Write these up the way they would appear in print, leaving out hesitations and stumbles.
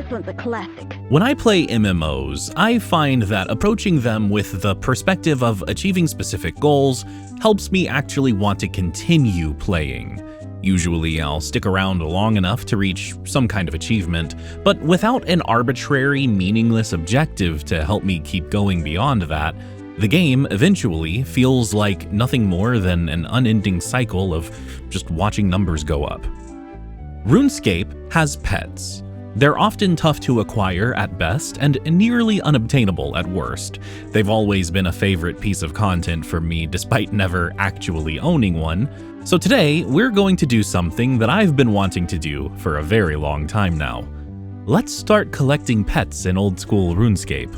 This one's a classic. When I play MMOs, I find that approaching them with the perspective of achieving specific goals helps me actually want to continue playing. Usually I'll stick around long enough to reach some kind of achievement, but without an arbitrary, meaningless objective to help me keep going beyond that, the game eventually feels like nothing more than an unending cycle of just watching numbers go up. RuneScape has pets. They're often tough to acquire at best and nearly unobtainable at worst. They've always been a favorite piece of content for me despite never actually owning one. So today, we're going to do something that I've been wanting to do for a very long time now. Let's start collecting pets in old school RuneScape.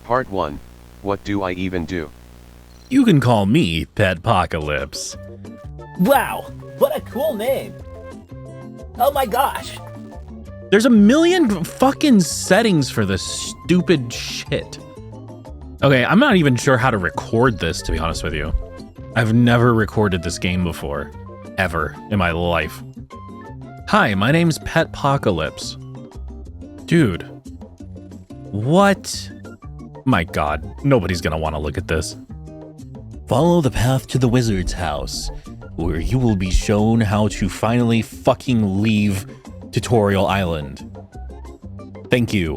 Part 1. What do I even do? You can call me Petpocalypse. Wow, what a cool name. Oh my gosh. There's a million fucking settings for this stupid shit. Okay, I'm not even sure how to record this, to be honest with you. I've never recorded this game before, ever in my life. Hi, my name's Petpocalypse. Dude, what? My God, nobody's gonna want to look at this. Follow the path to the wizard's house, where you will be shown how to finally fucking leave Tutorial Island. Thank you.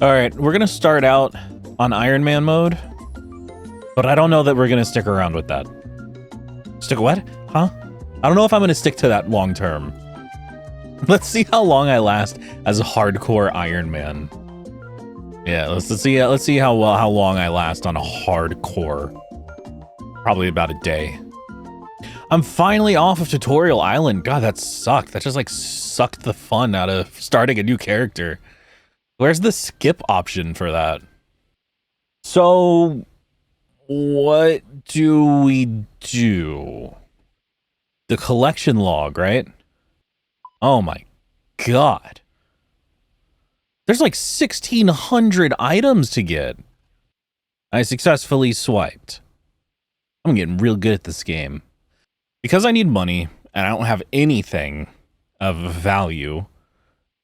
All right, we're gonna start out on Iron Man mode, but I don't know that we're gonna stick around with that. Stick what? Huh? I don't know if I'm gonna stick to that long term. Let's see how long I last as a hardcore Iron Man. Yeah, let's see how long I last on a hardcore. Probably about a day. I'm finally off of Tutorial Island. God, that sucked. That just like sucked the fun out of starting a new character. Where's the skip option for that? So, what do we do? The collection log, right? Oh my God. There's like 1,600 items to get. I successfully swiped. I'm getting real good at this game. Because I need money and I don't have anything of value,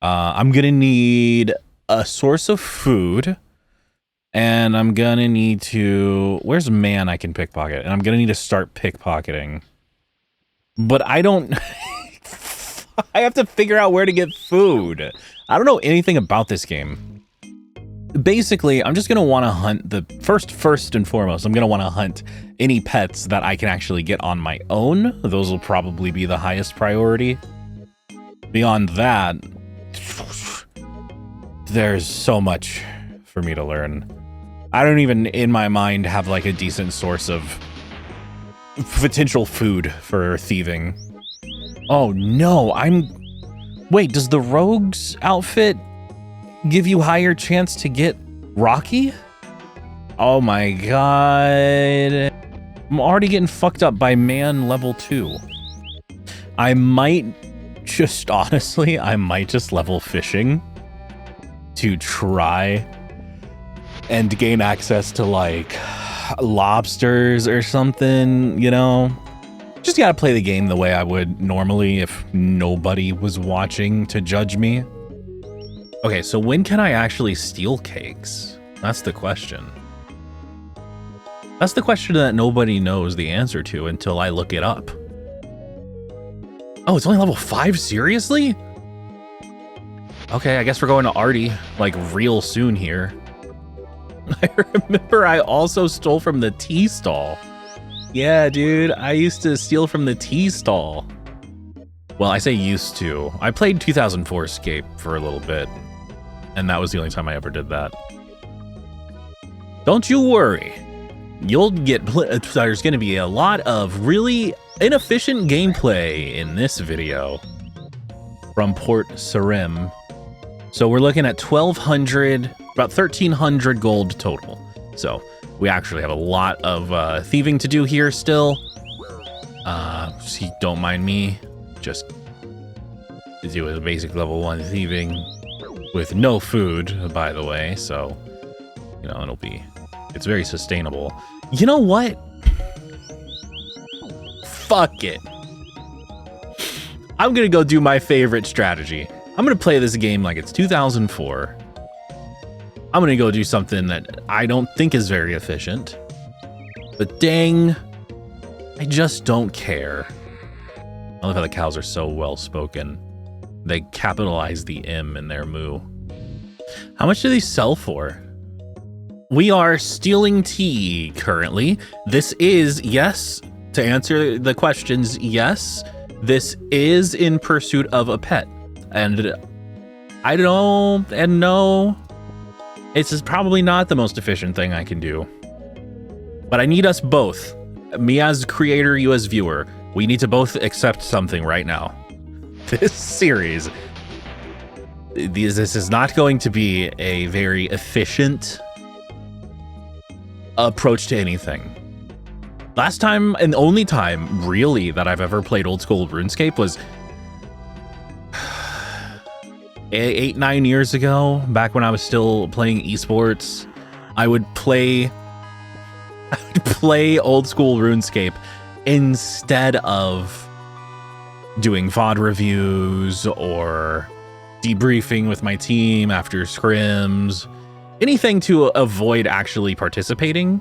I'm gonna need a source of food, and I'm gonna need to... Where's man I can pickpocket? And I'm gonna need to start pickpocketing. But I don't... I have to figure out where to get food. I don't know anything about this game. Basically, I'm just gonna want to hunt the first and foremost. I'm gonna want to hunt any pets that I can actually get on my own. Those will probably be the highest priority. Beyond that, there's so much for me to learn. I don't even, in my mind, have like a decent source of potential food for thieving. Oh no, wait, does the rogue's outfit give you higher chance to get Rocky? Oh my God. I'm already getting fucked up by man level 2. I might just level fishing to try and gain access to like lobsters or something, you know? Just gotta play the game the way I would normally if nobody was watching to judge me. Okay, so when can I actually steal cakes? That's the question. That's the question that nobody knows the answer to until I look it up. Oh, it's only level 5? Seriously? Okay, I guess we're going to Artie, like, real soon here. I remember I also stole from the tea stall. Yeah, dude, I used to steal from the tea stall. Well, I say used to. I played 2004 Escape for a little bit, and that was the only time I ever did that. Don't you worry. You'll get... There's going to be a lot of really inefficient gameplay in this video from Port Sarim. So we're looking at 1,200, about 1,300 gold total. So we actually have a lot of thieving to do here still. So don't mind me. Just do a basic level 1 thieving with no food, by the way. So, you know, it's very sustainable. You know what? Fuck it. I'm gonna go do my favorite strategy. I'm gonna play this game like it's 2004. I'm gonna go do something that I don't think is very efficient. But dang, I just don't care. I love how the cows are so well spoken. They capitalize the M in their moo. How much do these sell for? We are stealing tea currently. This is, yes, to answer the questions, yes, this is in pursuit of a pet. And I don't, and no, it's just probably not the most efficient thing I can do. But I need us both, me as creator, you as viewer, we need to both accept something right now. This series, this is not going to be a very efficient approach to anything. Last time and only time really that I've ever played old school RuneScape was 8-9 years ago, back when I was still playing esports. I would play old school RuneScape instead of doing VOD reviews or debriefing with my team after scrims, anything to avoid actually participating.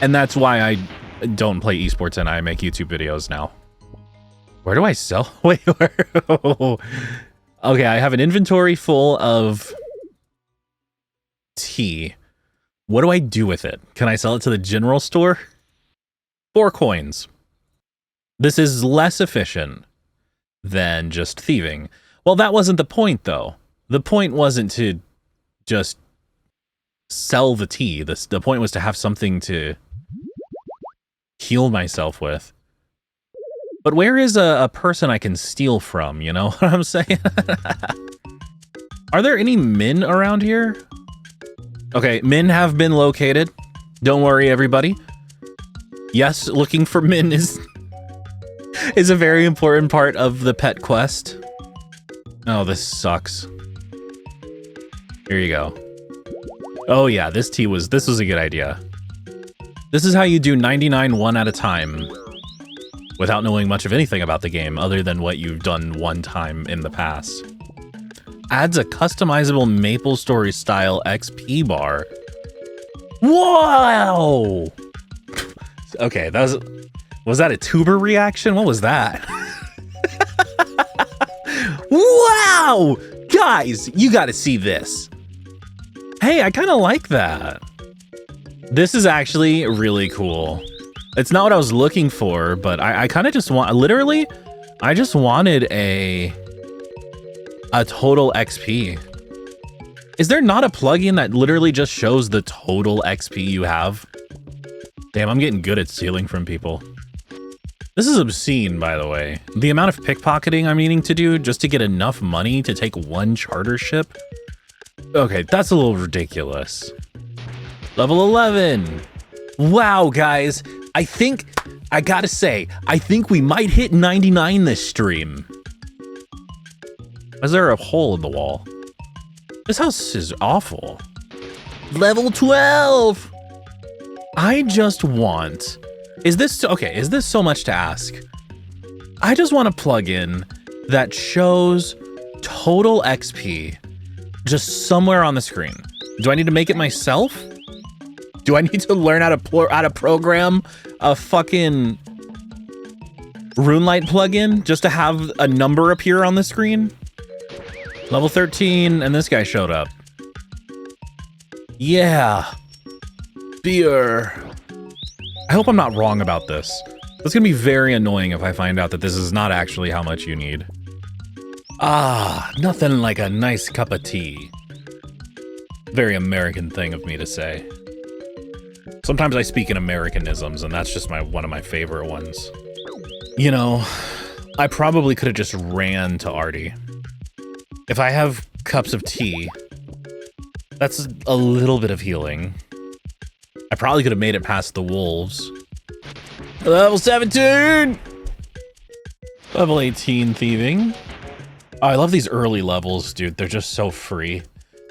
And that's why I don't play esports and I make YouTube videos now. Where do I sell? Wait, where? Okay, I have an inventory full of tea. What do I do with it? Can I sell it to the general store? 4 coins. This is less efficient than just thieving. Well, that wasn't the point, though. The point wasn't to just sell the tea. The point was to have something to heal myself with. But where is a person I can steal from, you know what I'm saying? Are there any men around here? Okay, men have been located. Don't worry, everybody. Yes, looking for men is a very important part of the pet quest. Oh, this sucks. Here you go. Oh yeah, this was a good idea. This is how you do 99 one at a time without knowing much of anything about the game other than what you've done one time in the past. Adds a customizable MapleStory style XP bar. Wow! Okay, was that a tuber reaction? What was that? Wow! Guys, you gotta see this. Hey, I kind of like that. This is actually really cool. It's not what I was looking for, but I kind of just literally, I just wanted a total XP. Is there not a plugin that literally just shows the total XP you have? Damn, I'm getting good at stealing from people. This is obscene, by the way. The amount of pickpocketing I'm needing to do just to get enough money to take 1 charter ship. Okay, that's a little ridiculous. Level 11. Wow, guys. I gotta say, I think we might hit 99 this stream. Is there a hole in the wall? This house is awful. Level 12. I just want... Is this so much to ask? I just want a plugin that shows total XP just somewhere on the screen. Do I need to make it myself? Do I need to learn how to program a fucking RuneLite plugin just to have a number appear on the screen? Level 13, and this guy showed up. Yeah. Beer. I hope I'm not wrong about this. It's gonna be very annoying if I find out that this is not actually how much you need. Ah, nothing like a nice cup of tea. Very American thing of me to say. Sometimes I speak in Americanisms, and that's just one of my favorite ones. You know, I probably could have just ran to Artie. If I have cups of tea, that's a little bit of healing. I probably could have made it past the wolves. Level 17! Level 18 thieving. Oh, I love these early levels, dude. They're just so free.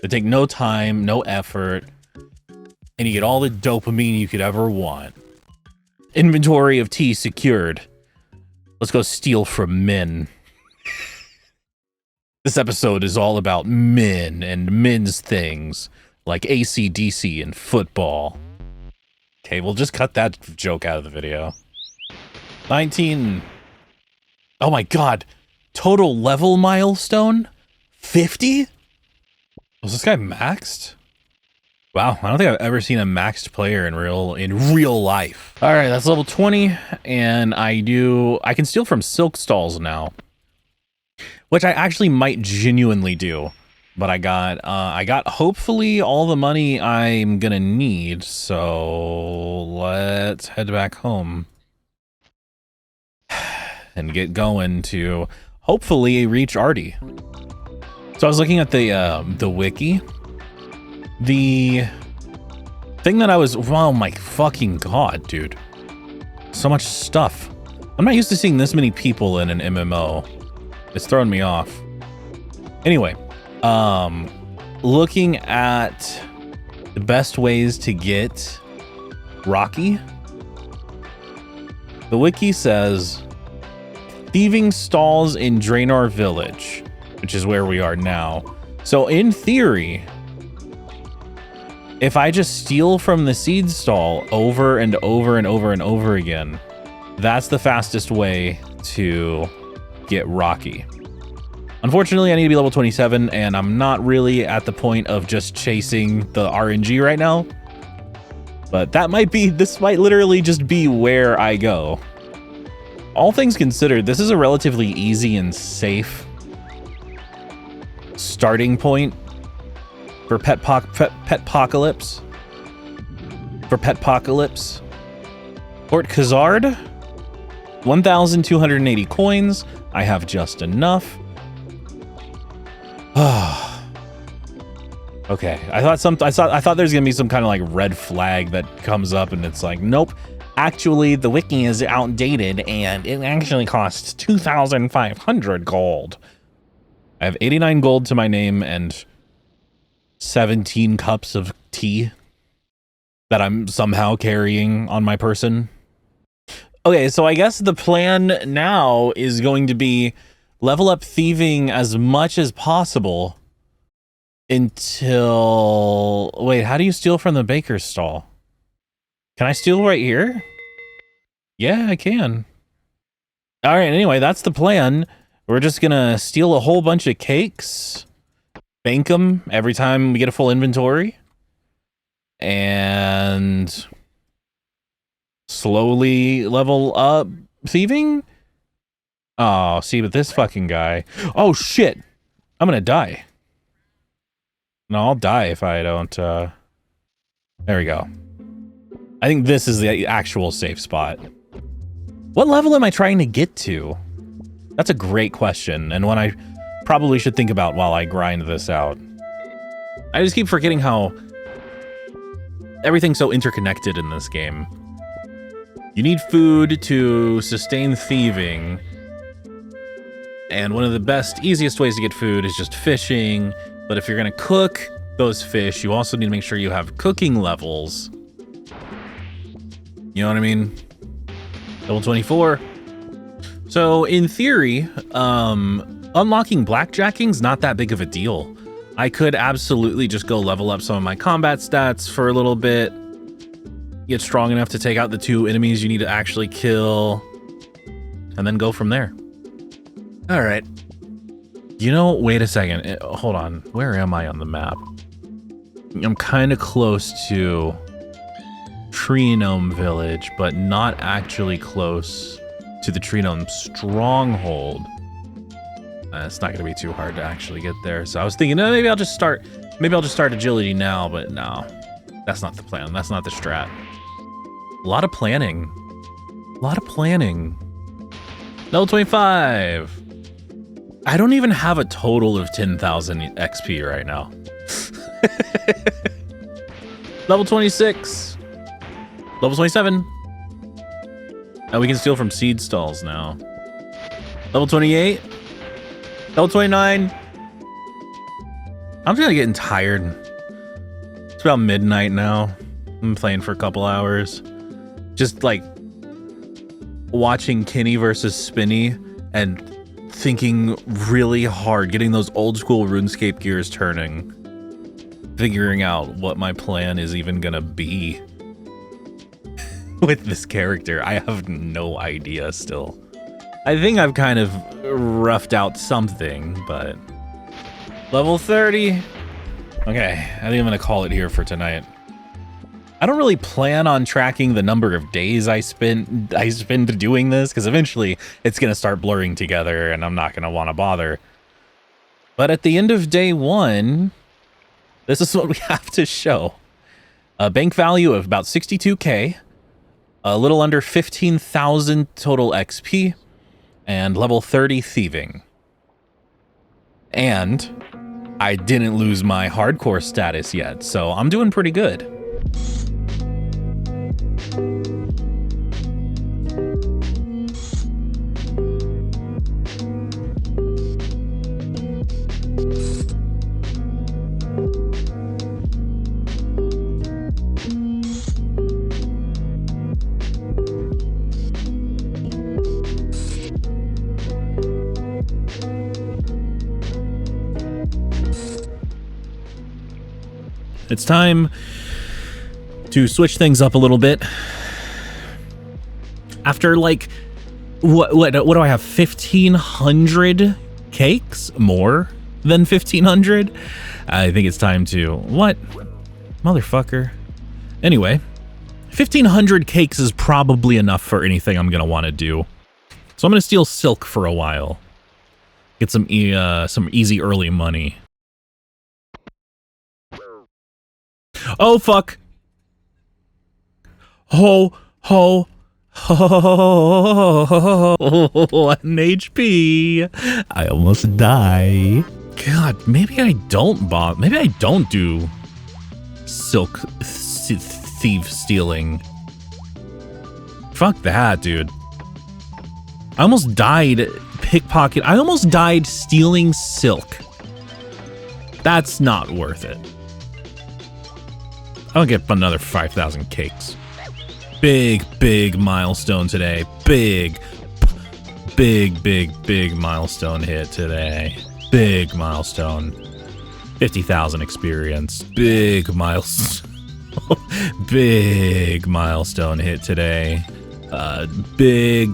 They take no time, no effort, and you get all the dopamine you could ever want. Inventory of tea secured. Let's go steal from men. This episode is all about men and men's things, like AC/DC and football. Okay, we'll just cut that joke out of the video. 19. Oh my god. Total level milestone? 50? Was this guy maxed? Wow, I don't think I've ever seen a maxed player in real life. All right, that's level 20, and I can steal from silk stalls now, which I actually might genuinely do. But I got hopefully all the money I'm gonna need, so let's head back home and get going to hopefully reach Artie. So I was looking at the wiki. The thing that oh my fucking god, dude. So much stuff. I'm not used to seeing this many people in an MMO. It's throwing me off. Anyway, looking at the best ways to get Rocky. The wiki says thieving stalls in Draenor Village, which is where we are now. So in theory, if I just steal from the seed stall over and over and over and over again, that's the fastest way to get Rocky. Unfortunately, I need to be level 27, and I'm not really at the point of just chasing the RNG right now. But this might literally just be where I go. All things considered, this is a relatively easy and safe starting point for Petpocalypse. Port Khazard, 1,280 coins. I have just enough. Okay, I thought there's gonna be some kind of like red flag that comes up, and it's like, nope. Actually, the wiki is outdated, and it actually costs 2,500 gold. I have 89 gold to my name and 17 cups of tea that I'm somehow carrying on my person. Okay, so I guess the plan now is going to be level up thieving as much as possible until... Wait, how do you steal from the baker's stall? Can I steal right here? Yeah, I can. All right, anyway, that's the plan. We're just gonna steal a whole bunch of cakes, bank them every time we get a full inventory, and slowly level up thieving. Oh, see, but this fucking guy. Oh, shit. I'm gonna die. No, I'll die if I don't, There we go. I think this is the actual safe spot. What level am I trying to get to? That's a great question, and one I probably should think about while I grind this out. I just keep forgetting how everything's so interconnected in this game. You need food to sustain thieving, and one of the best, easiest ways to get food is just fishing, but if you're gonna cook those fish, you also need to make sure you have cooking levels. You know what I mean? Level 24. So in theory, unlocking blackjacking's not that big of a deal. I could absolutely just go level up some of my combat stats for a little bit, get strong enough to take out the 2 enemies you need to actually kill, and then go from there. All right. You know, wait a second. Hold on. Where am I on the map? I'm kind of close to Tree Gnome Village, but not actually close to the Tree Gnome Stronghold. It's not gonna be too hard to actually get there. So I was thinking, maybe I'll just start agility now, but no, that's not the plan. That's not the strat. A lot of planning. Level 25. I don't even have a total of 10,000 XP right now. Level 26. Level 27. And we can steal from seed stalls now. Level 28. Level 29. I'm just getting tired. It's about midnight now. I'm playing for a couple hours. Just like watching Kenny versus Spinny and thinking really hard, getting those old school RuneScape gears turning, figuring out what my plan is even gonna be with this character. I have no idea still. I think I've kind of roughed out something, but level 30. Okay, I think I'm gonna call it here for tonight. I don't really plan on tracking the number of days I spend doing this, because eventually it's gonna start blurring together and I'm not gonna want to bother. But at the end of day 1, this is what we have to show. A bank value of about 62k, a little under 15,000 total XP, and level 30 thieving. And I didn't lose my hardcore status yet, so I'm doing pretty good. It's time to switch things up a little bit. After like, what do I have? 1,500 cakes? More than 1,500? I think it's time to, what? Motherfucker. Anyway, 1,500 cakes is probably enough for anything I'm gonna want to do. So I'm gonna steal silk for a while. Get some easy early money. Oh, fuck. Ho, 1 HP. I almost die. God, maybe I don't do silk thief stealing. Fuck that, dude. I almost died pickpocket. I almost died stealing silk. That's not worth it. I'll get another 5,000 cakes. Big milestone today. Big milestone hit today. Big milestone. 50,000 experience. Big milestone. Big milestone hit today.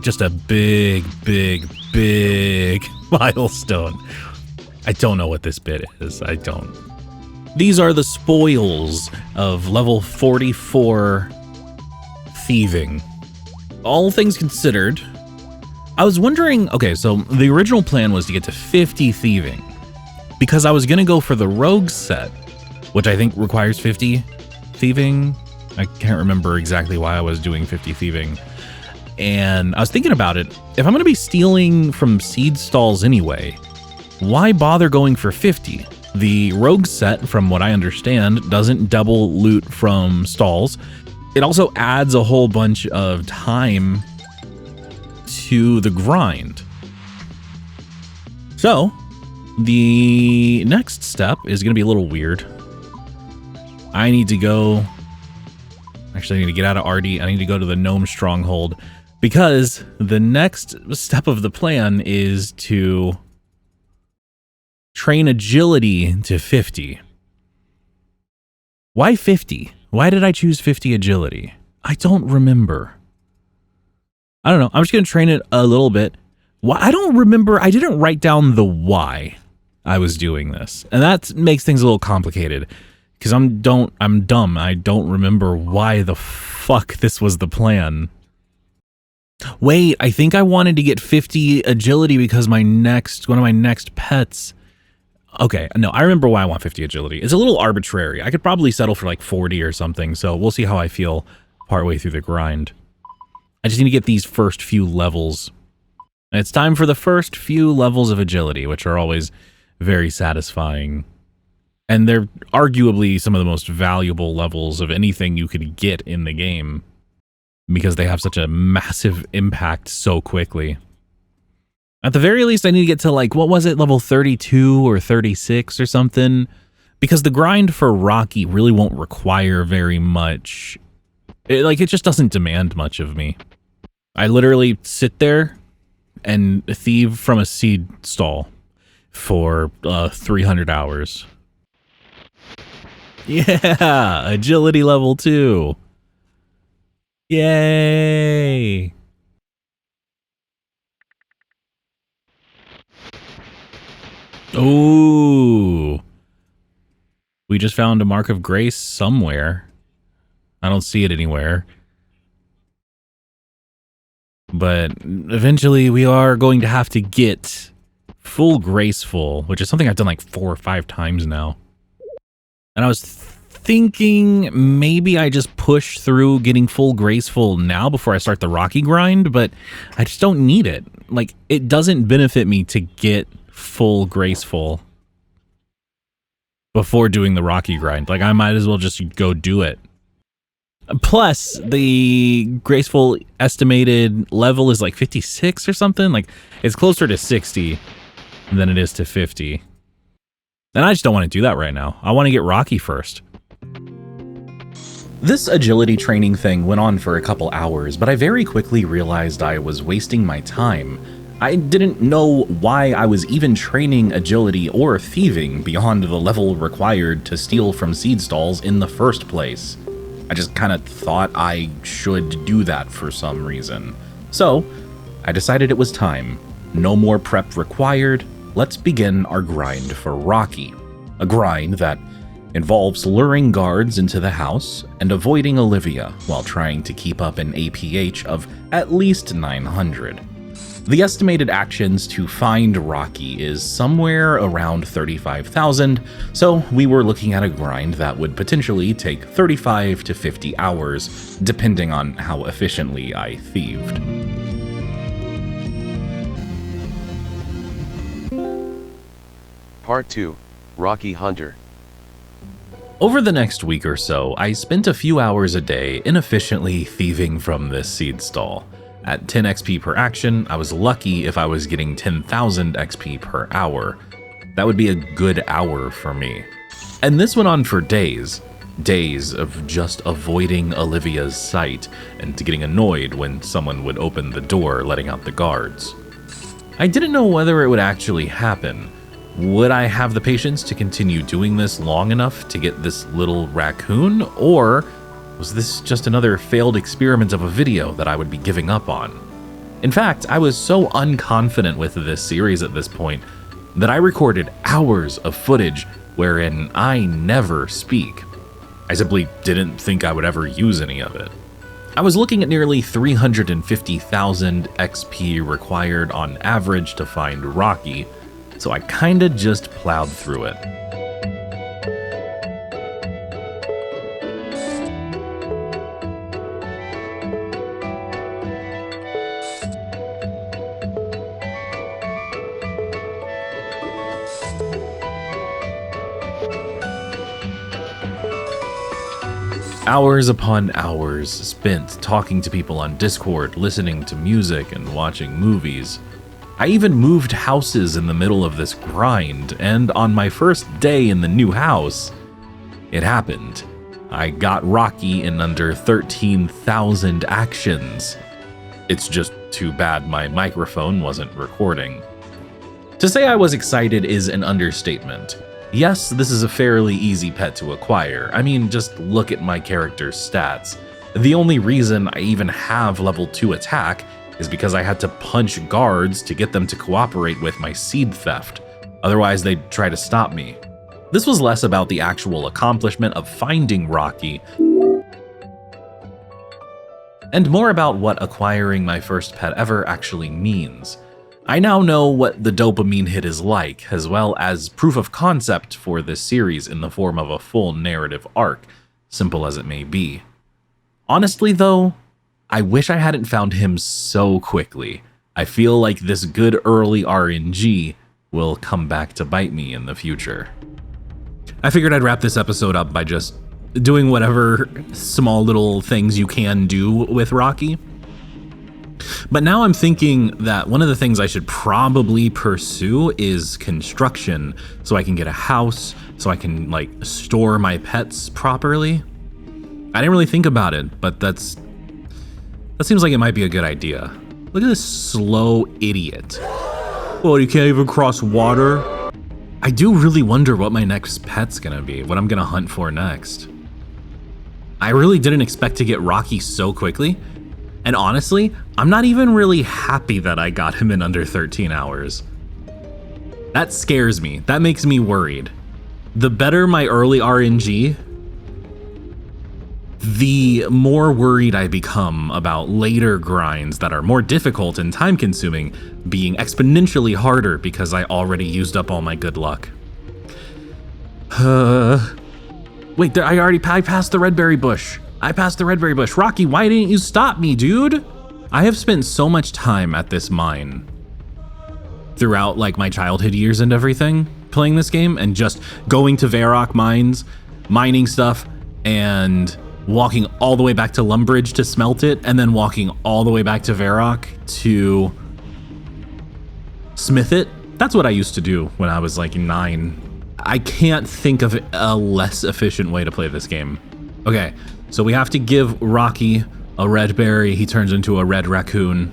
Just a big milestone. I don't know what this bit is. I don't. These are the spoils of level 44 thieving. All things considered, I was wondering, okay, so the original plan was to get to 50 thieving because I was going to go for the rogue set, which I think requires 50 thieving. I can't remember exactly why I was doing 50 thieving. And I was thinking about it. If I'm going to be stealing from seed stalls anyway, why bother going for 50? The rogue set, from what I understand, doesn't double loot from stalls. It also adds a whole bunch of time to the grind. So, the next step is going to be a little weird. I need to go... Actually, I need to get out of RD. I need to go to the Gnome Stronghold, because the next step of the plan is to train agility to 50. Why 50? Why did I choose 50 agility? I don't remember. I don't know. I'm just going to train it a little bit. Why? I don't remember. I didn't write down the why I was doing this. And that makes things a little complicated because I'm dumb. I don't remember why the fuck this was the plan. Wait, I think I wanted to get 50 agility because one of my next pets. Okay, no, I remember why I want 50 agility. It's a little arbitrary. I could probably settle for like 40 or something, so we'll see how I feel partway through the grind. I just need to get these first few levels. And it's time for the first few levels of agility, which are always very satisfying. And they're arguably some of the most valuable levels of anything you could get in the game, because they have such a massive impact so quickly. At the very least, I need to get to, like, what was it, level 32 or 36 or something? Because the grind for Rocky really won't require very much. It just doesn't demand much of me. I literally sit there and thieve from a seed stall for 300 hours. Yeah, agility level 2. Yay! Ooh. We just found a mark of grace somewhere. I don't see it anywhere. But eventually we are going to have to get full graceful, which is something I've done like 4 or 5 times now. And I was thinking maybe I just push through getting full graceful now before I start the Rocky grind, but I just don't need it. Like, it doesn't benefit me to get full graceful before doing the Rocky grind. Like, I might as well just go do it. Plus, the graceful estimated level is like 56 or something. Like, it's closer to 60 than it is to 50. And I just don't want to do that right now. I want to get Rocky first. This agility training thing went on for a couple hours, but I very quickly realized I was wasting my time. I didn't know why I was even training agility or thieving beyond the level required to steal from seed stalls in the first place. I just kind of thought I should do that for some reason. So, I decided it was time. No more prep required. Let's begin our grind for Rocky. A grind that involves luring guards into the house and avoiding Olivia while trying to keep up an APH of at least 900. The estimated actions to find Rocky is somewhere around 35,000, so we were looking at a grind that would potentially take 35 to 50 hours, depending on how efficiently I thieved. Part 2, Rocky Hunter. Over the next week or so, I spent a few hours a day inefficiently thieving from this seed stall. At 10 XP per action, I was lucky if I was getting 10,000 XP per hour. That would be a good hour for me. And this went on for days. Days of just avoiding Olivia's sight and getting annoyed when someone would open the door letting out the guards. I didn't know whether it would actually happen. Would I have the patience to continue doing this long enough to get this little raccoon, or was this just another failed experiment of a video that I would be giving up on? In fact, I was so unconfident with this series at this point that I recorded hours of footage wherein I never speak. I simply didn't think I would ever use any of it. I was looking at nearly 350,000 XP required on average to find Rocky, so I kinda just plowed through it. Hours upon hours spent talking to people on Discord, listening to music, and watching movies. I even moved houses in the middle of this grind, and on my first day in the new house, it happened. I got Rocky in under 13,000 actions. It's just too bad my microphone wasn't recording. To say I was excited is an understatement. Yes, this is a fairly easy pet to acquire. I mean, just look at my character's stats. The only reason I even have level 2 attack is because I had to punch guards to get them to cooperate with my seed theft. Otherwise, they'd try to stop me. This was less about the actual accomplishment of finding Rocky, and more about what acquiring my first pet ever actually means. I now know what the dopamine hit is like, as well as proof of concept for this series in the form of a full narrative arc, simple as it may be. Honestly though, I wish I hadn't found him so quickly. I feel like this good early RNG will come back to bite me in the future. I figured I'd wrap this episode up by just doing whatever small little things you can do with Rocky. But now I'm thinking that one of the things I should probably pursue is construction, so I can get a house, so I can like store my pets properly. I didn't really think about it, but that seems like it might be a good idea. Look at this slow idiot. Oh, you can't even cross water? I do really wonder what my next pet's gonna be, what I'm gonna hunt for next. I really didn't expect to get Rocky so quickly. And honestly, I'm not even really happy that I got him in under 13 hours. That scares me. That makes me worried. The better my early RNG, the more worried I become about later grinds that are more difficult and time consuming being exponentially harder because I already used up all my good luck. Wait, I passed the red berry bush. I passed the red berry bush. Rocky, why didn't you stop me, dude? I have spent so much time at this mine throughout like my childhood years and everything playing this game and just going to Varrock mines, mining stuff, and walking all the way back to Lumbridge to smelt it, and then walking all the way back to Varrock to smith it. That's what I used to do when I was like 9. I can't think of a less efficient way to play this game. Okay, so we have to give Rocky a red berry. He turns into a red raccoon.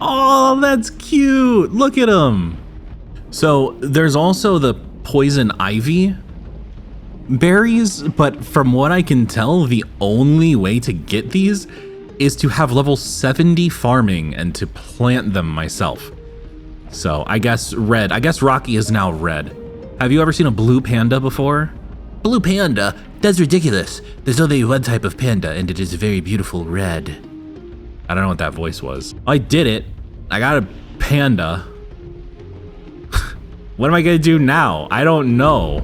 Oh, that's cute. Look at him. So there's also the poison ivy berries, but from what I can tell, the only way to get these is to have level 70 farming and to plant them myself. So I guess red. I guess Rocky is now red. Have you ever seen a blue panda before? Blue panda? That's ridiculous. There's only one type of panda, and it is very beautiful red. I don't know what that voice was. I did it. I got a panda. What am I gonna do now? I don't know.